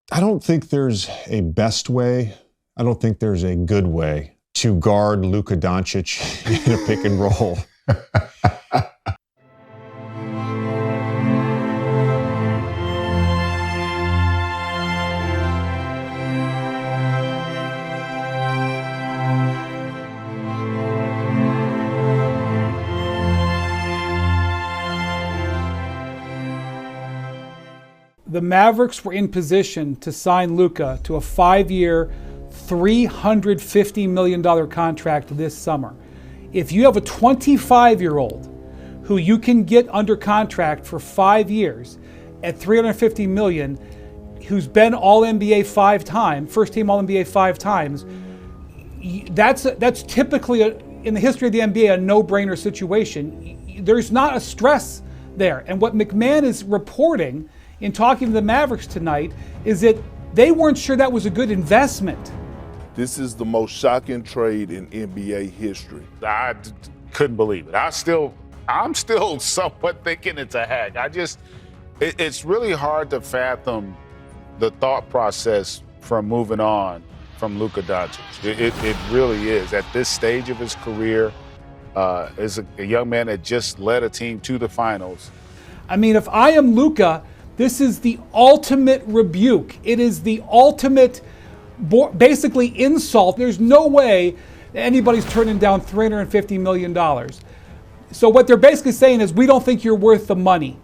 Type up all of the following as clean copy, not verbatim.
I don't think there's a best way. I don't think there's a good way to guard Luka Doncic in a pick and roll. The Mavericks were in position to sign Luka to a 5-year, $350 million contract this summer. If you have a 25-year-old who you can get under contract for 5 years at $350 million, who's been All-NBA 5 times, first team All-NBA 5 times, that's typically, in the history of the NBA, a no-brainer situation. There's not a stress there. And what McMahon is reporting in talking to the Mavericks tonight is that they weren't sure that was a good investment. This is the most shocking trade in NBA history. I couldn't believe it. I'm still somewhat thinking it's a hack. It's really hard to fathom the thought process from moving on from Luka Doncic. It really is. At this stage of his career, as a young man that just led a team to the finals. I mean, if I am Luka, this is the ultimate rebuke. It is the ultimate, basically, insult. There's no way anybody's turning down $350 million. So what they're basically saying is, we don't think you're worth the money.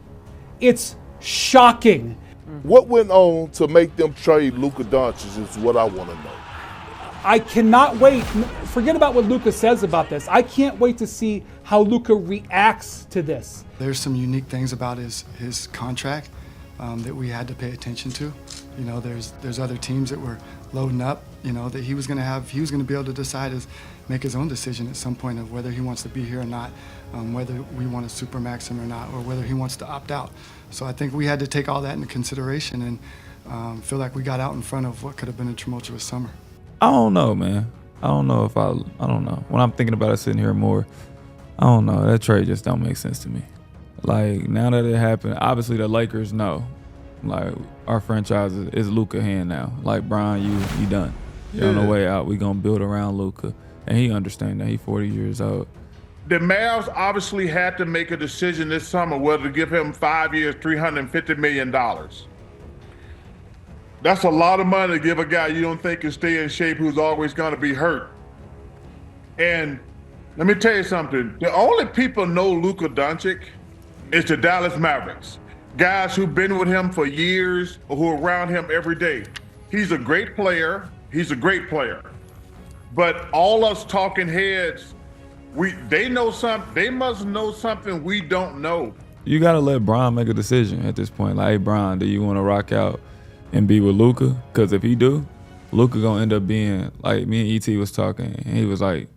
It's shocking. What went on to make them trade Luka Doncic is what I want to know. I cannot wait. Forget about what Luka says about this. I can't wait to see how Luka reacts to this. There's some unique things about his contract that we had to pay attention to. You know, there's other teams that were loading up, you know, that he was going to be able to decide, make his own decision at some point of whether he wants to be here or not, whether we want to supermax him or not, or whether he wants to opt out. So I think we had to take all that into consideration and feel like we got out in front of what could have been a tumultuous summer. I don't know, man. I don't know. When I'm thinking about it sitting here more, I don't know. That trade just don't make sense to me. Like, now that it happened, obviously the Lakers know. Like, our franchise is Luka hand now. Like, Brian, you done. You're on the way out. We gonna build around Luka. And he understands that. He 40 years old. The Mavs obviously had to make a decision this summer whether to give him 5 years, $350 million. That's a lot of money to give a guy you don't think can stay in shape, who's always gonna be hurt. And let me tell you something. The only people know Luka Doncic is the Dallas Mavericks. Guys who've been with him for years or who are around him every day. He's a great player. He's a great player. But all us talking heads, they must know something we don't know. You gotta let Brian make a decision at this point. Like, hey, Brian, do you want to rock out and be with Luka? Because if he do, Luka gonna end up being, like me and E.T. was talking, and he was like,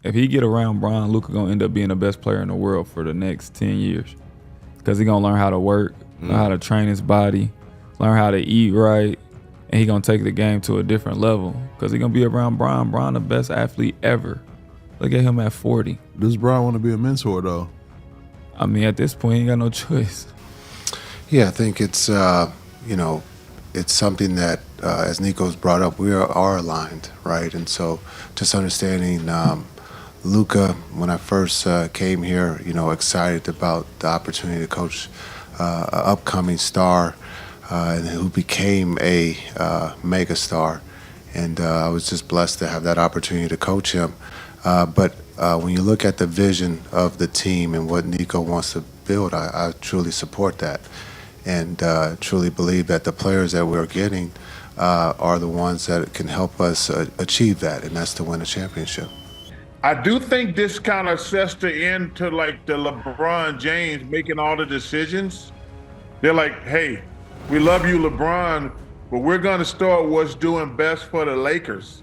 if he get around Brian, Luka gonna end up being the best player in the world for the next 10 years. Because he gonna learn how to work, learn how to train his body, learn how to eat right, and he gonna take the game to a different level. Because he gonna be around Brian. Brian, the best athlete ever. Look at him at 40. Does Brian want to be a mentor, though? I mean, at this point, he ain't got no choice. Yeah, I think it's, it's something that, as Nico's brought up, we are aligned, right? And so just understanding Luka, when I first came here, excited about the opportunity to coach an upcoming star and who became a mega star. And I was just blessed to have that opportunity to coach him. But when you look at the vision of the team and what Nico wants to build, I truly support that and truly believe that the players that we're getting are the ones that can help us achieve that, and that's to win a championship. I do think this kind of sets the end to like the LeBron James making all the decisions. They're like, hey, we love you, LeBron, but we're going to start what's doing best for the Lakers.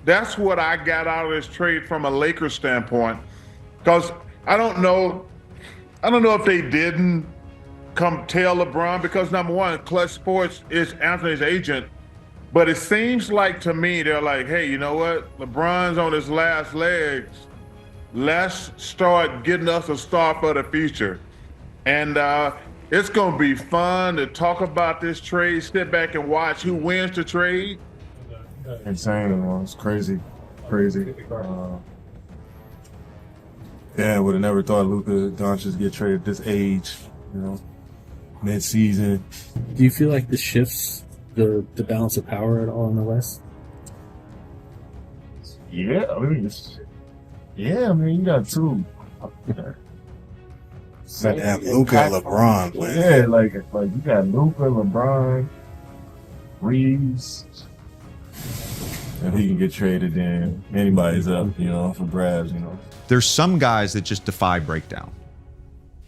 That's what I got out of this trade from a Lakers standpoint, because I don't know if they didn't come tell LeBron, because number one, Clutch Sports is Anthony's agent. But it seems like to me, they're like, hey, you know what? LeBron's on his last legs. Let's start getting us a star for the future. And It's gonna be fun to talk about this trade, sit back and watch who wins the trade. Insane, man. It's crazy. Yeah, would have never thought Luka Doncic would get traded at this age, you know, mid-season. Do you feel like this shifts the balance of power at all in the West? Yeah, I mean, you got two. Got to have Luka and LeBron playing. Yeah, like you got Luka, LeBron, Reeves. If he can get traded, then anybody's up, you know, for grabs, you know. There's some guys that just defy breakdown.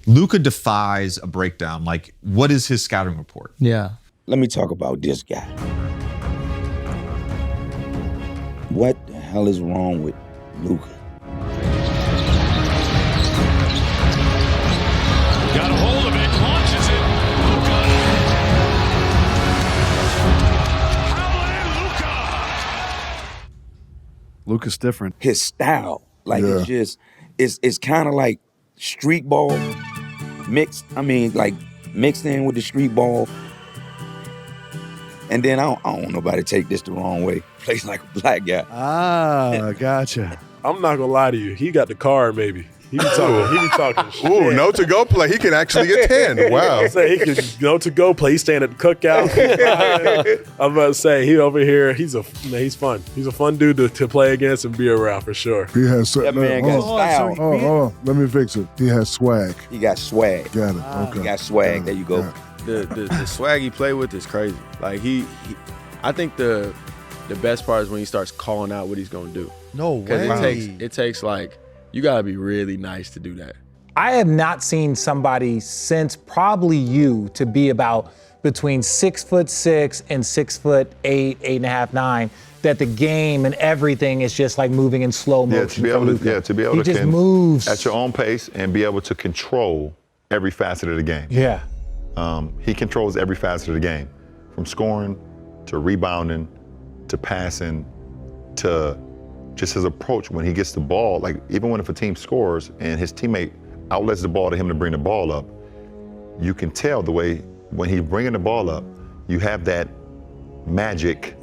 Luka defies a breakdown. Like, what is his scouting report? Yeah. Let me talk about this guy. What the hell is wrong with Luka? Got a hold of it, launches it. Luka's different. His style, like it's kind of like street ball mixed. I mean, like mixed in with the street ball. And then I don't want nobody to take this the wrong way. Plays like a black guy. Ah, gotcha. I'm not gonna lie to you. He got the card, maybe. He be talking shit. Ooh, no to-go play. He can actually attend. Wow. I'm saying he can no to-go play. He's staying at the cookout. I'm about to say, he over here, he's fun. He's a fun dude to play against and be around for sure. He has That man got style. Oh, let me fix it. He has swag. He got swag. Got it. Okay. He got swag. There you go. The swag he play with is crazy. Like I think the best part is when he starts calling out what he's gonna do. No way. Because it takes like, you gotta be really nice to do that. I have not seen somebody since probably you to be about between 6'6" and 6'8", 8.5", 9. That the game and everything is just like moving in slow motion. To be able he to just moves at your own pace and be able to control every facet of the game. Yeah. He controls every facet of the game, from scoring to rebounding to passing to just his approach when he gets the ball. Like, even if a team scores and his teammate outlets the ball to him to bring the ball up, you can tell the way when he's bringing the ball up, you have that Magic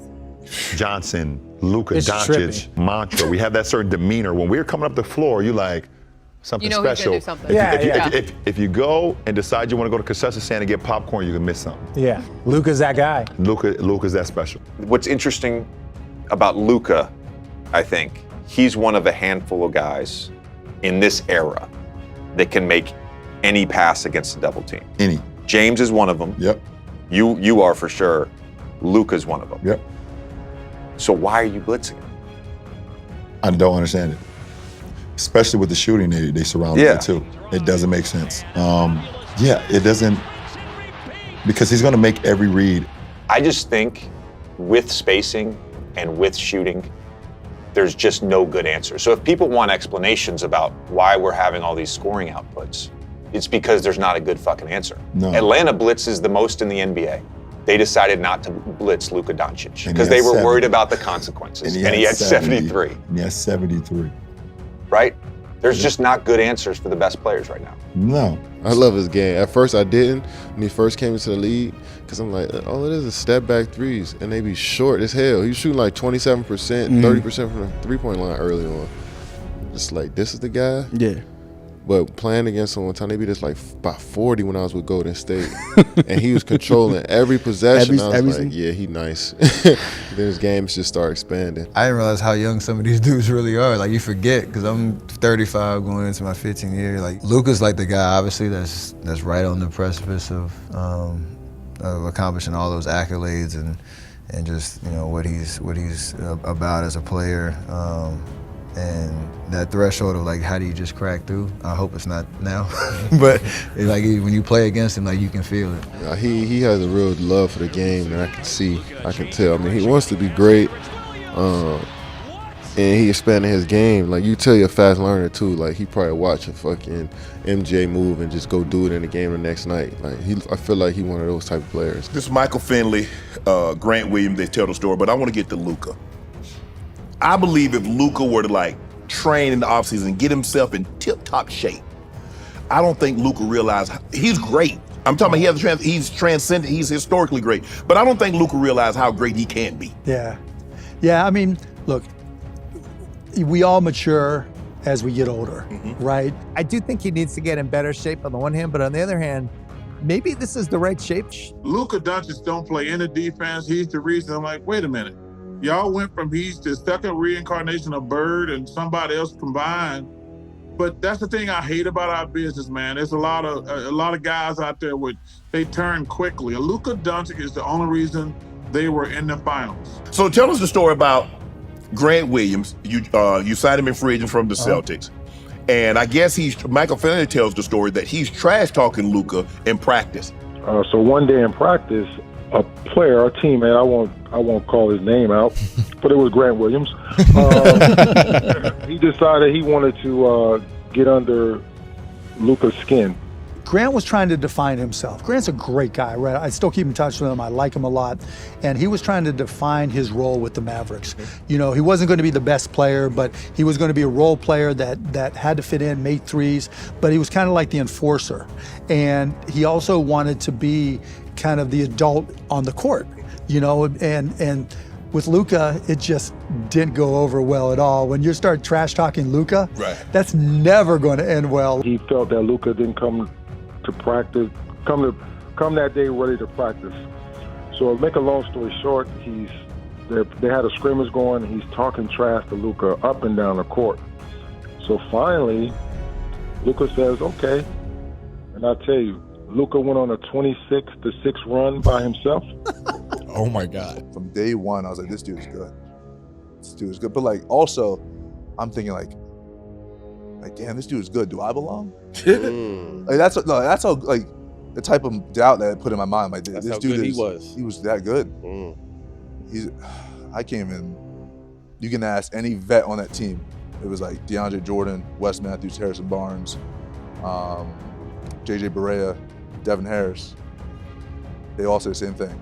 Johnson, Luka Doncic mantra. We have that certain demeanor. When we're coming up the floor, you like something special. He's gonna do something. If you go and decide you want to go to concession stand and get popcorn, you can miss something. Yeah, Luka's that guy. Luka's that special. What's interesting about Luka, I think, he's one of a handful of guys in this era that can make any pass against the double team. Any. James is one of them. Yep. You are for sure. Luka's one of them. Yep. So why are you blitzing him? I don't understand it. Especially with the shooting they surround him with too. It doesn't make sense. It doesn't, because he's gonna make every read. I just think with spacing and with shooting, there's just no good answer. So if people want explanations about why we're having all these scoring outputs, it's because there's not a good fucking answer. No. Atlanta blitzes the most in the NBA. They decided not to blitz Luka Doncic because they were worried about the consequences. And he had 73. And he has 73. Right? There's just not good answers for the best players right now. No. I love his game. At first I didn't when he first came into the league, because I'm like, all it is step back threes, and they be short as hell. He was shooting like 27%, 30% from the three-point line early on. Just like, this is the guy? Yeah. But playing against him one time, they beat us like by 40 when I was with Golden State. And he was controlling every possession. I was like, yeah, he nice. Then his games just start expanding. I didn't realize how young some of these dudes really are. Like, you forget, because I'm 35 going into my 15th year. Like, Luka's like the guy, obviously, that's right on the precipice of accomplishing all those accolades and just, you know, what he's about as a player. And that threshold of like, how do you just crack through? I hope it's not now, but it's like when you play against him, like you can feel it. He has a real love for the game, and I can tell. I mean, he wants to be great, and he expanded his game. Like, you tell you're a fast learner too. Like, he probably watch a fucking MJ move and just go do it in the game the next night. Like, I feel like he one of those type of players. This is Michael Finley, Grant Williams. They tell the story, but I want to get to Luka. I believe if Luka were to like train in the offseason and get himself in tip-top shape, I don't think Luka realized he's great, I'm talking about he's transcendent, he's historically great. But I don't think Luka realized how great he can be. Yeah. Yeah, I mean, look, we all mature as we get older, right? I do think he needs to get in better shape on the one hand, but on the other hand, maybe this is the right shape. Luka Doncic don't play any defense. He's the reason. I'm like, wait a minute. Y'all went from he's the second reincarnation of Bird and somebody else combined. But that's the thing I hate about our business, man. There's a lot of guys out there they turn quickly. Luka Doncic is the only reason they were in the finals. So tell us the story about Grant Williams. You signed him in free agent from the Celtics. And I guess Michael Finley tells the story that he's trash talking Luka in practice. So one day in practice, a player, a teammate, I won't call his name out, but it was Grant Williams. He decided he wanted to get under Luka's skin. Grant was trying to define himself. Grant's a great guy, right? I still keep in touch with him. I like him a lot. And he was trying to define his role with the Mavericks. You know, he wasn't going to be the best player, but he was going to be a role player that had to fit in, made threes, but he was kind of like the enforcer. And he also wanted to be kind of the adult on the court, you know, and with Luka, it just didn't go over well at all. When you start trash talking Luka, that's never going to end well. He felt that Luka didn't come to practice, come that day ready to practice. So make a long story short, they had a scrimmage going, and he's talking trash to Luka up and down the court. So finally, Luka says, okay. And I tell you, Luka went on a 26-6 run by himself. Oh my God. From day one, I was like, this dude is good. This dude is good. But like, also, I'm thinking like, damn, this dude is good. Do I belong? Like that's how like the type of doubt that I put in my mind. Like this dude he was that good. I can't even. You can ask any vet on that team. It was like DeAndre Jordan, Wes Matthews, Harrison Barnes, JJ Barea, Devin Harris. They all say the same thing.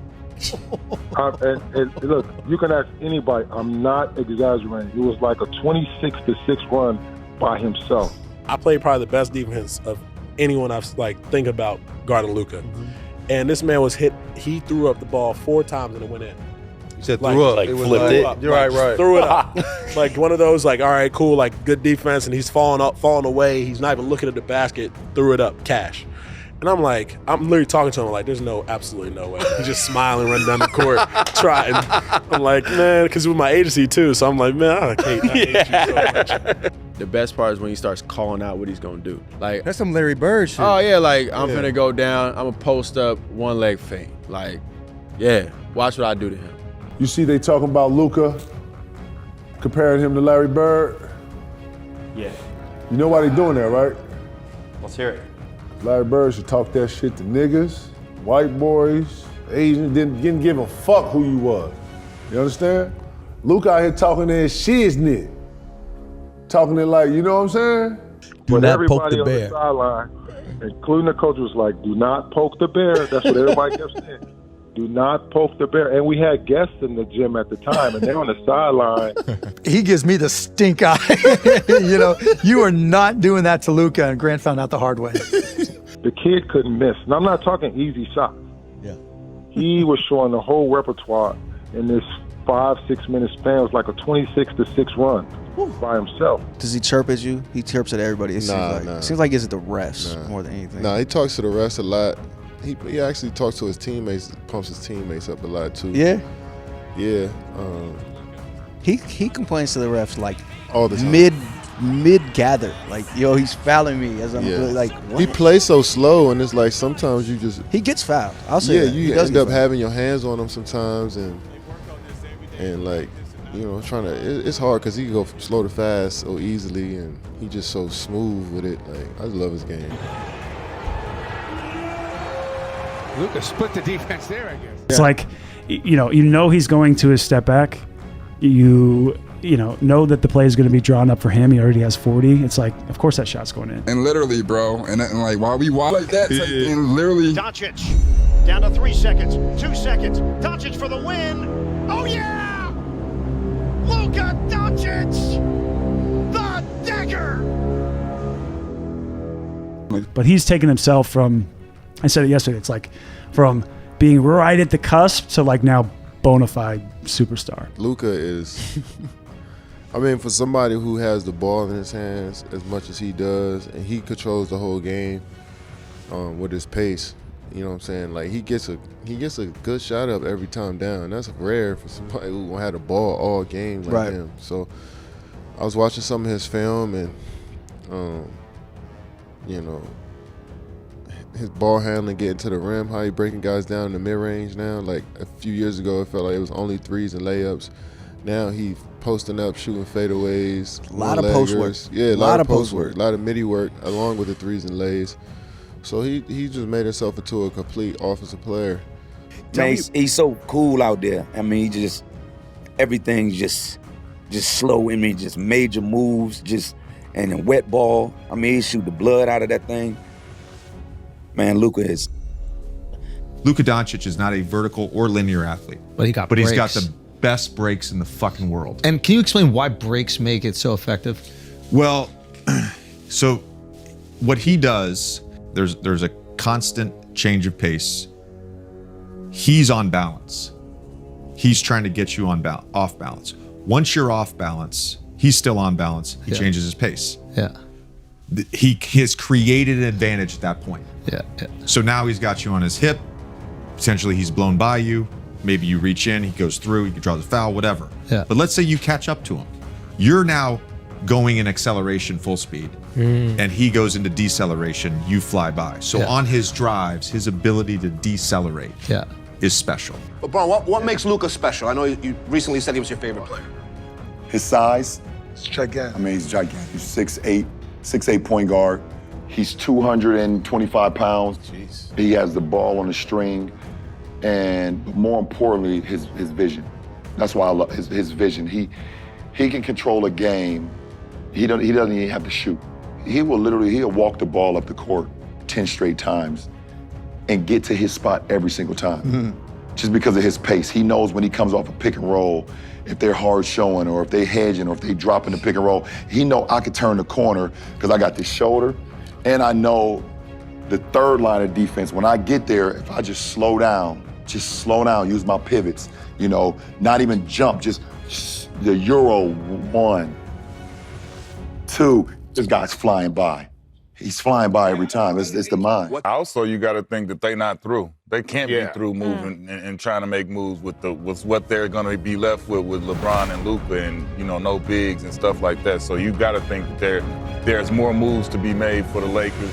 And look, you can ask anybody. I'm not exaggerating. It was like a 26-6 run by himself. I played probably the best defense of anyone I've think about guarding Luka. And this man was hit. He threw up the ball 4 times and it went in. You said threw up. Like it flipped it. You're right. Threw it up. Like one of those, like, all right, cool, like good defense, and he's falling away. He's not even looking at the basket. Threw it up, cash. And I'm like, I'm literally talking to him like, there's absolutely no way. He's just smiling, running down the court, trying. I'm like, man, because with my agency too, so I'm like, man, I hate you so much. The best part is when he starts calling out what he's gonna do. Like that's some Larry Bird shit. Oh yeah, like I'm finna go down, I'm gonna post up, one leg feint. Like, yeah, watch what I do to him. You see they talking about Luka, comparing him to Larry Bird? Yeah. You know why they doing that, right? Let's hear it. Larry Bird should talk that shit to niggas, white boys, Asians, didn't give a fuck who you was. You understand? Luka out here talking that shiznit. Talking it like, you know what I'm saying? But everybody on the sideline, including the coach, was like, do not poke the bear. That's what everybody kept saying. Do not poke the bear. And we had guests in the gym at the time, and they're on the sideline. He gives me the stink eye. You know, you are not doing that to Luka, and Grant found out the hard way. The kid couldn't miss. And I'm not talking easy shots. Yeah. He was showing the whole repertoire in this 5-6 minute span. It was like a 26-6 run by himself. Does he chirp at you? He chirps at everybody. It seems like it's the refs more than anything. Nah, he talks to the refs a lot. He actually talks to his teammates, pumps his teammates up a lot too. Yeah? Yeah. He complains to the refs like all the time. Mid gather, like, yo, he's fouling me as I'm like, what? He plays so slow, and it's like sometimes you just he gets fouled. I'll say that. You end up having your hands on him sometimes, and like, you know, it's hard because he can go from slow to fast so easily, and he just so smooth with it. Like, I just love his game. Luka split the defense there, I guess. It's like, you know he's going to his step back. You know that the play is going to be drawn up for him. He already has 40. It's like, of course that shot's going in. And literally, bro, and like while we watch like that, and literally. Doncic down to 3 seconds, 2 seconds. Doncic for the win. Oh yeah! Luka Doncic, the dagger. But he's taken himself from I said it yesterday. It's like from being right at the cusp to like now bona fide superstar. Luka is, I mean, for somebody who has the ball in his hands as much as he does, and he controls the whole game with his pace. You know what I'm saying? Like he gets a good shot up every time down. That's rare for somebody who had the ball all game like him. So I was watching some of his film, and you know, his ball handling, getting to the rim, how he breaking guys down in the mid-range now. Like a few years ago, it felt like it was only threes and layups. Now he posting up, shooting fadeaways. A lot of post work. Yeah, a lot of post work. A lot of midi work along with the threes and lays. So he just made himself into a complete offensive player. Man, he's so cool out there. I mean, everything's just slow. I mean, just major moves, and a wet ball. I mean, he shoot the blood out of that thing. Man, Luka Doncic is not a vertical or linear athlete. But he's got the best breaks in the fucking world. And can you explain why breaks make it so effective? Well, so what he does, there's a constant change of pace. He's on balance. He's trying to get you off balance. Once you're off balance, he's still on balance. He changes his pace. Yeah. He has created an advantage at that point. Yeah. So now he's got you on his hip. Potentially he's blown by you. Maybe you reach in, he goes through, he draws a foul, whatever. Yeah. But let's say you catch up to him. You're now going in acceleration full speed, and he goes into deceleration, you fly by. So on his drives, his ability to decelerate is special. LeBron, what makes Luka special? I know you recently said he was your favorite player. His size. It's gigantic. I mean, he's gigantic. He's 6'8" point guard. He's 225 pounds. Jeez. He has the ball on the string, and more importantly, his vision. That's why I love his vision. He can control a game. He doesn't even have to shoot. He'll walk the ball up the court 10 straight times and get to his spot every single time. Just because of his pace. He knows when he comes off a pick and roll, if they're hard showing or if they hedging or if they dropping the pick and roll, he know I could turn the corner because I got this shoulder, and I know the third line of defense, when I get there, if I just slow down, use my pivots, not even jump, just the Euro 1, 2, this guy's flying by. He's flying by every time. It's the mind. Also, you got to think that they're not through. They can't be through moving and trying to make moves with what they're going to be left with LeBron and Luka and no bigs and stuff like that. So you got to think that there's more moves to be made for the Lakers.